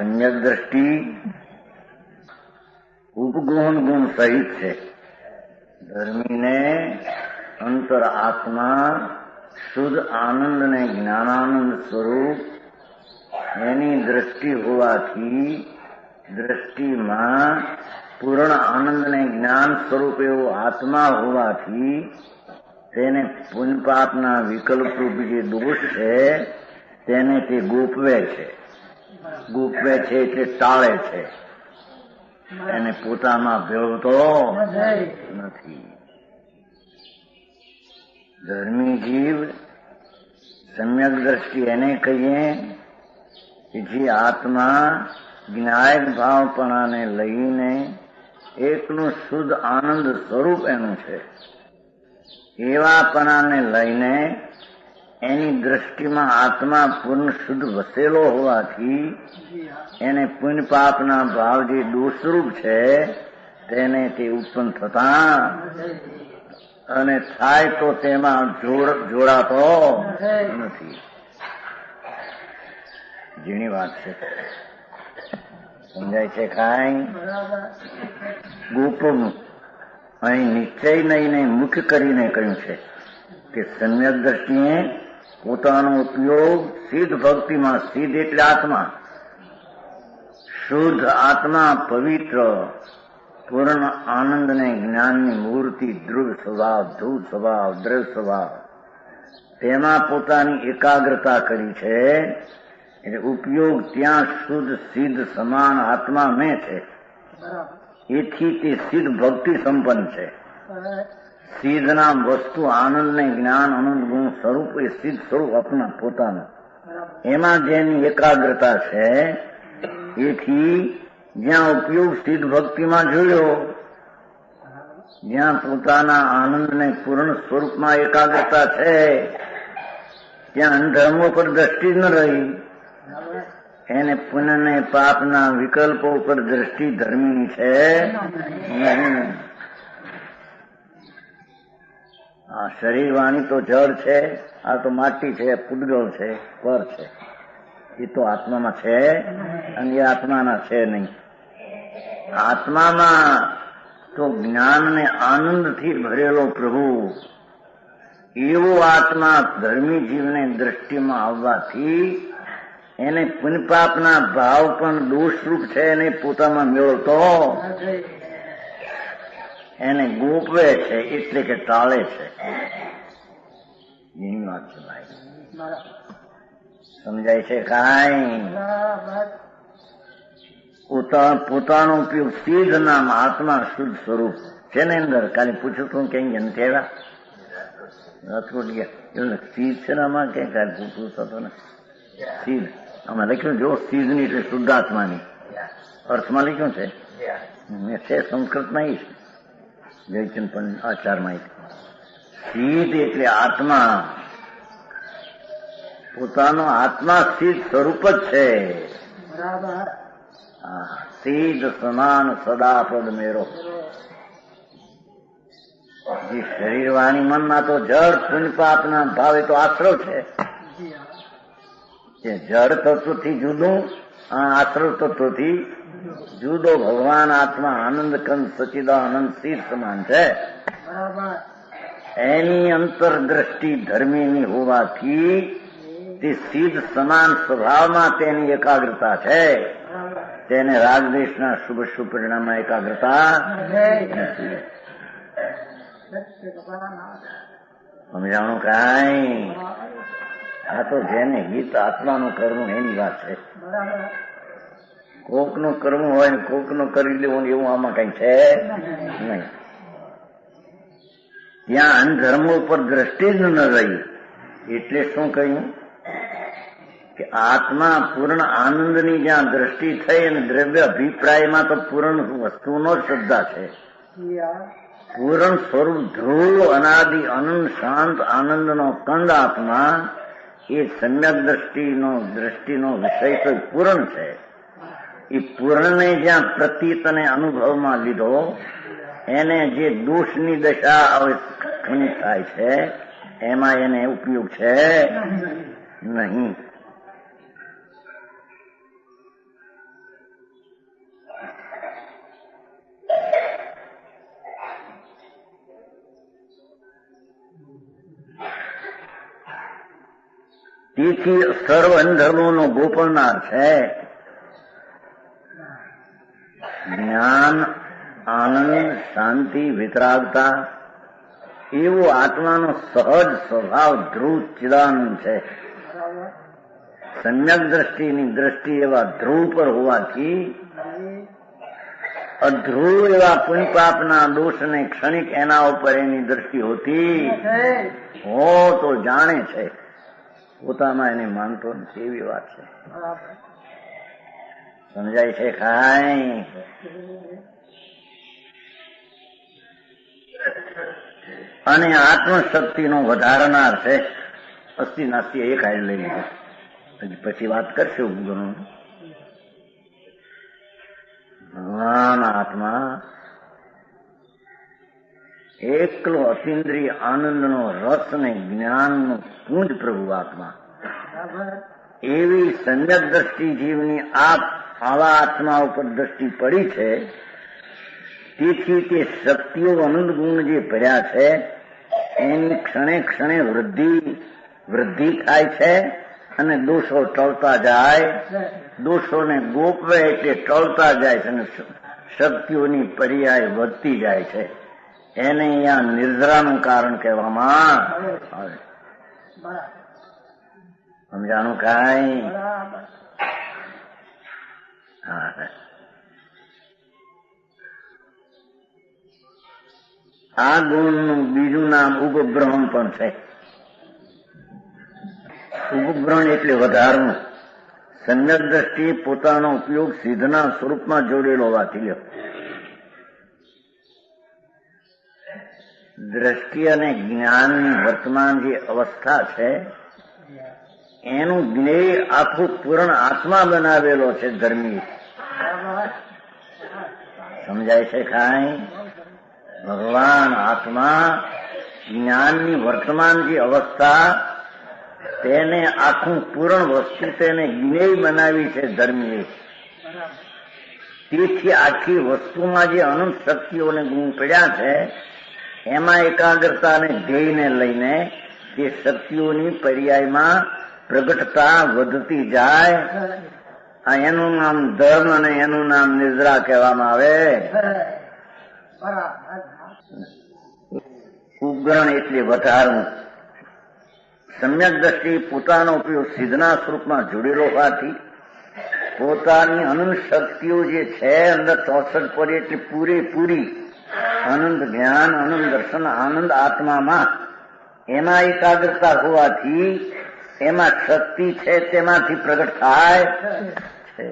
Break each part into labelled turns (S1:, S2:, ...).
S1: સમ્યક દ્રષ્ટિ ઉપગુણ ગુણ સહિત છે. ધર્મીને અંતર આત્મા શુદ્ધ આનંદ ને જ્ઞાનાનંદ સ્વરૂપ એની દ્રષ્ટિ હોવાથી દ્રષ્ટિમાં પૂર્ણ આનંદ ને જ્ઞાન સ્વરૂપ એવો આત્મા હોવાથી તેને પુણ્ય પાપના વિકલ્પ રૂપી જે દોષ છે તેને તે ગોપવે છે. ગોપવે છે એટલે ટાળે છે, એને પોતામાં ભેળવતો નથી. ધર્મી જીવ સમ્યક દ્રષ્ટિ એને કહીએ કે જે આત્મા જ્ઞાયક ભાવપણાને લઈને એકનું શુદ્ધ આનંદ સ્વરૂપ એનું છે. એવાપણાને લઈને એની દ્રષ્ટિમાં આત્મા પૂર્ણ શુદ્ધ વસેલો હોવાથી એને પુણ્ય પાપના ભાવ જે દોષરૂપ છે તેને તે ઉત્પન્ન થતા અને થાય તો તેમાં જોડાતો નથી. ઝીણી વાત છે, સમજાય છે કાંઈ? ગોપનું અહીં નિશ્ચય નહીં મુખ્ય કરીને કહ્યું છે કે સમ્યક દ્રષ્ટિએ પોતાનો ઉપયોગ સિદ્ધ ભક્તિમાં, સિદ્ધ એટલે આત્મા, શુદ્ધ આત્મા, પવિત્ર પૂર્ણ આનંદ ને જ્ઞાનની મૂર્તિ, ધ્રુવ સ્વભાવ, ધૂળ સ્વભાવ, દ્રવ સ્વભાવ, તેમાં પોતાની એકાગ્રતા કરી છે. એટલે ઉપયોગ ત્યાં શુદ્ધ સિદ્ધ સમાન આત્મા મેં છે. એથી તે સિદ્ધ ભક્તિ સંપન્ન છે. સિદ્ધના વસ્તુ આનંદ ને જ્ઞાન અનંત ગુણ સ્વરૂપ એ સિદ્ધ સ્વરૂપ આપના પોતાનું, એમાં જેની એકાગ્રતા છે એથી જ્યાં ઉપયોગ સિદ્ધ ભક્તિમાં જોયો, જ્યાં પોતાના આનંદ ને પૂર્ણ સ્વરૂપમાં એકાગ્રતા છે ત્યાં ધર્મો પર દ્રષ્ટિ ન રહી. એને પુણ્ય ને પાપના વિકલ્પો પર દ્રષ્ટિ ધર્મીની છે નહીં. આ શરીર વાણી તો જળ છે, આ તો માટી છે, પૂતગળ છે, પર છે, એ તો આત્મામાં છે અને એ આત્માના છે નહીં. આત્મામાં તો જ્ઞાન ને આનંદથી ભરેલો પ્રભુ એવો આત્મા ધર્મી જીવને દ્રષ્ટિમાં આવવાથી એને પુણ્ય પાપના ભાવ પણ દોષરૂપ છે એને પોતામાં મેળવતો, એને ગોપવે છે એટલે કે ટાળે છે. એની વાત છે ભાઈ, સમજાય છે કાંઈ? પોતાનો ઉપયોગ સિદ્ધ નામ આત્મા શુદ્ધ સ્વરૂપ છે ને અંદર. કાલે પૂછ્યું તું ક્યાંય નથી આવ્યા સિદ્ધ છે ને આમાં ક્યાંય કાલે પૂછવું થતું ને સિદ્ધ આમાં લખ્યું જો સિદ્ધ ની એટલે શુદ્ધાત્માની અર્થમાં લખ્યું છે. સંસ્કૃતમાં જયચંદ પણ આચારમાં સિદ્ધ એટલે આત્મા, પોતાનો આત્મા સિદ્ધ સ્વરૂપ જ છે. સિદ્ધ સમાન સદાપદ મેરો. જે શરીર વાણી મનમાં તો જળ પુણ્ય પાપના ભાવે તો આશ્રવ છે. જે જળ તત્વથી જુદું, આશ્રવ તત્વથી જુદો ભગવાન આત્મા આનંદ કંદ સચિદાનંદ સિદ્ધ સમાન છે. એની અંતરદ્રષ્ટિ ધર્મીની હોવાથી તે સિદ્ધ સમાન સ્વભાવમાં તેની એકાગ્રતા છે. તેને રાગદ્વેષના શુભ શુભ પરિણામમાં એકાગ્રતા નથી. સમજાણું કાંઈ? આ તો જેને હિત આત્માનું કરવું એની વાત છે. કોકનું કરવું હોય ને કોકનું કરી લેવું એવું આમાં કઈ છે નહીં. ત્યાં ધર્મો ઉપર દ્રષ્ટિ જ ન રહી. એટલે શું કહ્યું કે આત્મા પૂર્ણ આનંદની જ્યાં દ્રષ્ટિ થઈ અને દ્રવ્ય અભિપ્રાયમાં તો પૂર્ણ વસ્તુનો જ શ્રદ્ધા છે. પૂર્ણ સ્વરૂપ ધ્રુવ અનાદિ અનંત શાંત આનંદનો કંદ આત્મા એ સમ્યક દ્રષ્ટિનો વિષય તો પૂર્ણ છે. એ પૂર્ણને જ્યાં પ્રતીત અને અનુભવમાં લીધો એને જે દોષની દશા હવે ખનિત થાય છે એમાં એને ઉપયોગ છે નહીં. તેથી સર્વ ધર્મોનો ગોપનાર છે. જ્ઞાન, આનંદ, શાંતિ, વિતરાગતા એવો આત્માનો સહજ સ્વભાવ ધ્રુવ ચિદાનંદ છે. સમ્યક દ્રષ્ટિની દ્રષ્ટિ એવા ધ્રુવ પર હોવાથી અધ્રુવ એવા પુણ્યપાપના દોષને ક્ષણિક એના ઉપર એની દ્રષ્ટિ હોતી હો તો જાણે છે, પોતામાં એને માનતો નથી. એવી વાત છે. સમજાય છે કાંઈ? અને આત્મશક્તિનો વધારનાર છે. અસ્થિ નાસ્તિ એક હાલ લઈ લીધું. પછી વાત કરશું. ભગવાન આત્મા એકલો અતિન્દ્રિય આનંદનો રસ ને જ્ઞાનનું પૂંજ પ્રભુ આત્મા. એવી સમ્યક દ્રષ્ટિ જીવની આવા આત્મા ઉપર દ્રષ્ટિ પડી છે. તેથી તે શક્તિઓ અનંત ગુણ જે ભર્યા છે એની ક્ષણે ક્ષણે વૃદ્ધિ થાય છે અને દોષો ટળતા જાય. દોષોને ગોપવે એટલે ટળતા જાય છે અને શક્તિઓની પર્યાય વધતી જાય છે. એને અહીંયા નિર્જરાનું કારણ કહેવામાં આવે. સમજાણું કાંઈ? આ ગુણનું બીજું નામ ઉપગ્રહણ પણ છે. ઉપગ્રહણ એટલે વધારવું. સમ્યક દ્રષ્ટિએ પોતાનો ઉપયોગ સિદ્ધના સ્વરૂપમાં જોડેલો હોવાથી લ્યો. દ્રષ્ટિ અને જ્ઞાનની વર્તમાન જે અવસ્થા છે એનું જ્ઞેય આખું પૂર્ણ આત્મા બનાવેલો છે ધર્મી. સમજાય છે કાંઈ? ભગવાન આત્મા જ્ઞાનની વર્તમાન જે અવસ્થા તેને આખું પૂર્ણ વસ્તુ તેને જ્ઞેય બનાવી છે ધર્મી. તેથી આખી વસ્તુમાં જે અનંત શક્તિઓને ગુણ પડ્યા છે એમાં એકાગ્રતા અને ધ્યેયને લઈને તે શક્તિઓની પર્યાયમાં પ્રગટતા વધતી જાય. આ એનું નામ ધર્મ અને એનું નામ નિદ્રા કહેવામાં આવે. ઉપગ્રહણ એટલે વધારવું. સમ્યક દ્રષ્ટિ પોતાનો ઉપયોગ સિદ્ધના સ્વરૂપમાં જોડેલો હોવાથી પોતાની અનંત શક્તિઓ જે છે અંદર 64 પડી એટલે પૂરેપૂરી આનંદ જ્ઞાન, આનંદ દર્શન, આનંદ આત્મામાં એમાં એકાગ્રતા હોવાથી એમાં શક્તિ છે તેમાંથી પ્રગટ થાય છે.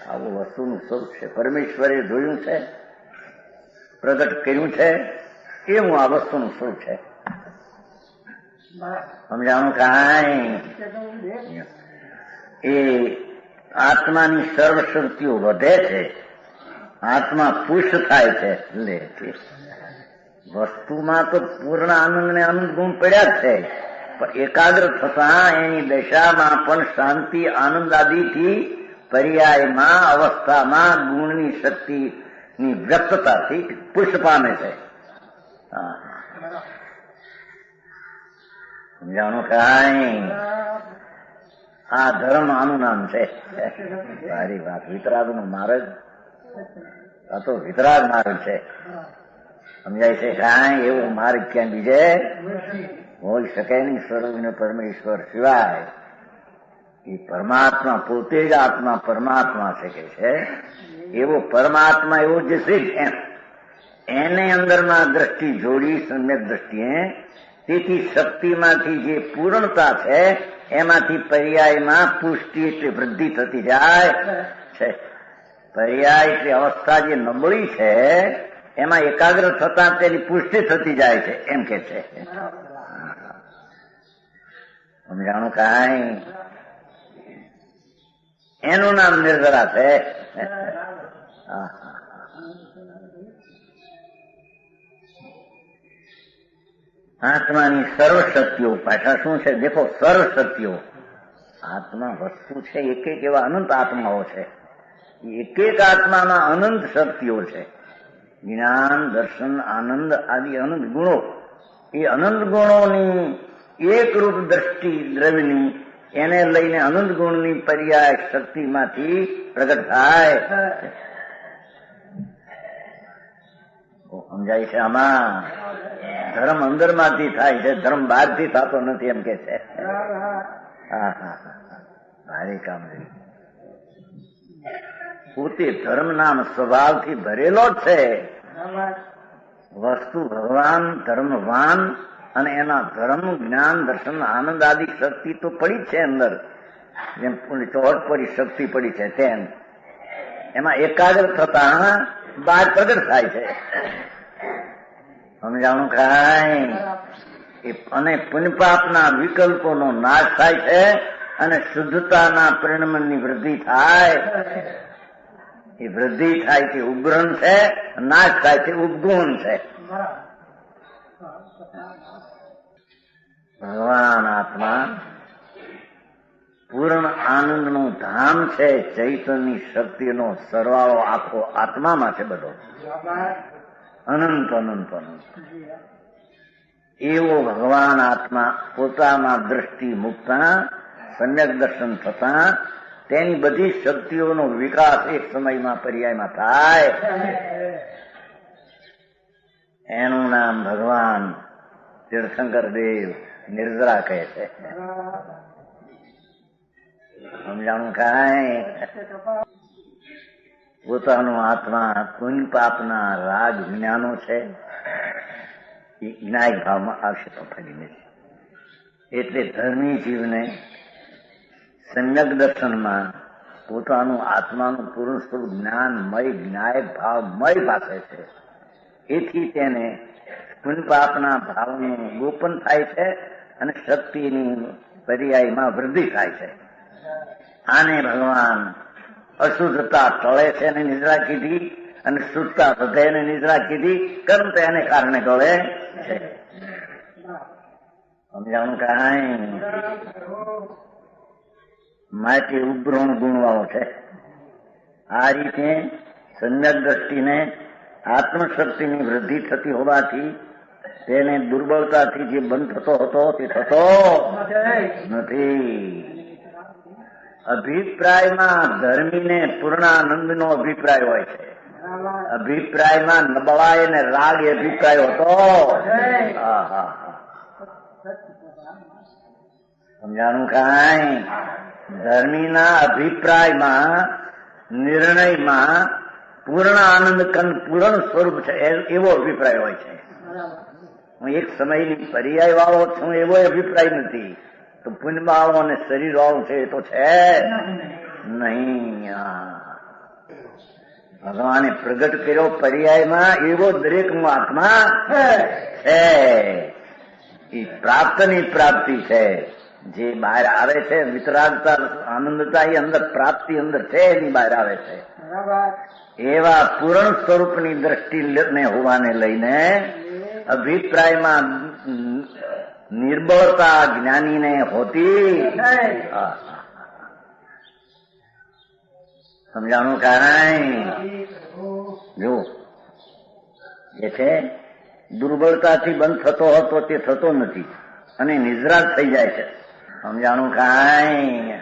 S1: આવું વસ્તુનું સ્વરૂપ છે. પરમેશ્વરે જોયું છે, પ્રગટ કર્યું છે, એવું આ વસ્તુનું સ્વરૂપ છે. સમજાણું કાંઈ? એ આત્માની સર્વશક્તિઓ વધે છે, આત્મા પુષ્ટ થાય છે. વસ્તુમાં તો પૂર્ણ આનંદ ને આનંદ ગુણ પડ્યા જ છે, પણ એકાગ્ર થતા એની દશામાં પણ શાંતિ આનંદ આદિથી પર્યાયમાં અવસ્થામાં ગુણની શક્તિની વ્યક્તતાથી પુષ્ટ પામે છે. સમજાણું કાંઈ? આ ધર્મ આનું નામ છે. સારી વાત. વિતરાગનો માર્ગ આ તો વિતરાગ માર્ગ છે. સમજાય છે કાંઈ? એવો માર્ગ ક્યાં બીજે હોઈ શકે નહીં સર્વજ્ઞ પરમેશ્વર સિવાય. એ પરમાત્મા પોતે જ આત્મા પરમાત્મા છે કે છે. એવો પરમાત્મા એવો જે છે એને અંદરમાં દ્રષ્ટિ જોડી સમ્યક દ્રષ્ટિએ. તેથી શક્તિમાંથી જે પૂર્ણતા છે એમાંથી પર્યાયમાં પુષ્ટિ એટલે વૃદ્ધિ થતી જાય છે. પર્યાય એટલે અવસ્થા જે નબળી છે એમાં એકાગ્ર થતા તેની પુષ્ટિ થતી જાય છે એમ કે છે. સમજાણું કાંઈ? એનું નામ નિર્જરા છે. આત્માની સર્વશક્તિઓ પાછા શું છે દેખો. સર્વશક્તિઓ આત્મા વસ્તુ છે. એક એક એવા અનંત આત્માઓ છે. એક એક આત્મામાં અનંત શક્તિઓ છે. જ્ઞાન, દર્શન, આનંદ આદિ અનંત ગુણો. એ અનંત ગુણોની એકરૂપ દ્રષ્ટિ દ્રવ્યની એને લઈને અનંત ગુણની પર્યાય શક્તિમાંથી પ્રગટ થાય. સમજાય છે? આમાં ધર્મ અંદરમાંથી થાય છે, ધર્મ બહારથી થતો નથી એમ કે છે. હા હા ભારે કામ છે. પોતે ધર્મ નામ સ્વભાવથી ભરેલો જ છે. વસ્તુ ભગવાન ધર્મવાન અને એના ધર્મ જ્ઞાન દર્શન આનંદ આદિ શક્તિ તો પડી છે અંદર, જેમ ચોટ પડી શક્તિ પડી છે તેમ એમાં એકાગ્ર થતા બહાર પ્રગટ થાય છે. સમજાણું ખાય? અને પુણ્યપાપના વિકલ્પોનો નાશ થાય છે અને શુદ્ધતાના પરિણમની વૃદ્ધિ થાય. એ વૃદ્ધિ થાય તે ઉપગ્રહણ છે, નાશ થાય તે ઉપગુણ છે. ભગવાન આત્મા પૂર્ણ આનંદનું ધામ છે. ચૈતન્યની શક્તિનો સરવાળો આખો આત્મામાં છે બધો, અનંત અનંત અનંત. એવો ભગવાન આત્મા પોતાના દ્રષ્ટિ મુકતા સમ્યક દર્શન થતા તેની બધી શક્તિઓનો વિકાસ એક સમયમાં પર્યાયમાં થાય. એનું નામ ભગવાન તીર્થંકર દેવ નિર્જરા કહે છે. સમજાણું કાંઈ? પોતાનો આત્મા પુણ્ય પાપના રાગ જ્ઞાનો છે એ જ્ઞાયક ભાવમાં આવશે તો ફરીને. એટલે ધર્મી જીવને સમ્યક દર્શનમાં પોતાનું આત્માનું પૂર્ણ સ્વરૂપ જ્ઞાનમય જ્ઞાયક ભાવમય પાસે છે. એથી તેને પુણ્ય પાપના ભાવનું ગોપન થાય છે અને શક્તિની પર્યાયમાં વૃદ્ધિ થાય છે. આને ભગવાન અશુદ્ધતા ટળે છે એને નિદ્રા કીધી અને શુદ્ધતા વધે એને નિદ્રા કીધી. કર્મ તો એને કારણે ટળે છે. સમજાણું કાંઈ? માટે ઉપગ્રહણ ગુણવાળો છે. આ રીતે સમ્યક દ્રષ્ટિને આત્મશક્તિની વૃદ્ધિ થતી હોવાથી તેને દુર્બળતાથી જે બંધ થતો હતો તે થતો નથી. અભિપ્રાયમાં ધર્મીને પૂર્ણાનંદનો અભિપ્રાય હોય છે. અભિપ્રાયમાં નબળાઈ અને રાગ એ અભિપ્રાય હતો. સમજાણું કાંઈ? ધર્મીના અભિપ્રાયમાં નિર્ણયમાં પૂર્ણ આનંદ પૂર્ણ સ્વરૂપ છે એવો અભિપ્રાય હોય છે. હું એક સમયની પર્યાય વાળો છું એવો અભિપ્રાય નથી. તો પુણ્ય વાળો અને શરીર વાળો છે એ તો છે નહીં. ભગવાને પ્રગટ કર્યો પર્યાયમાં એવો દરેક આત્મા છે. એ પ્રાપ્તની પ્રાપ્તિ છે. જે બહાર આવે છે વિતરાગતા આનંદતા એ અંદર પ્રાપ્તિ અંદર છે એની બહાર આવે છે. એવા પૂર્ણ સ્વરૂપની દ્રષ્ટિને હોવાને લઈને અભિપ્રાયમાં નિર્બળતા જ્ઞાનીને હોતી. સમજાણું કાંઈ? જો એ છે દુર્બળતાથી બંધ થતો હતો તે થતો નથી અને નિદ્રા થઈ જાય છે. સમજાણું કાંઈ?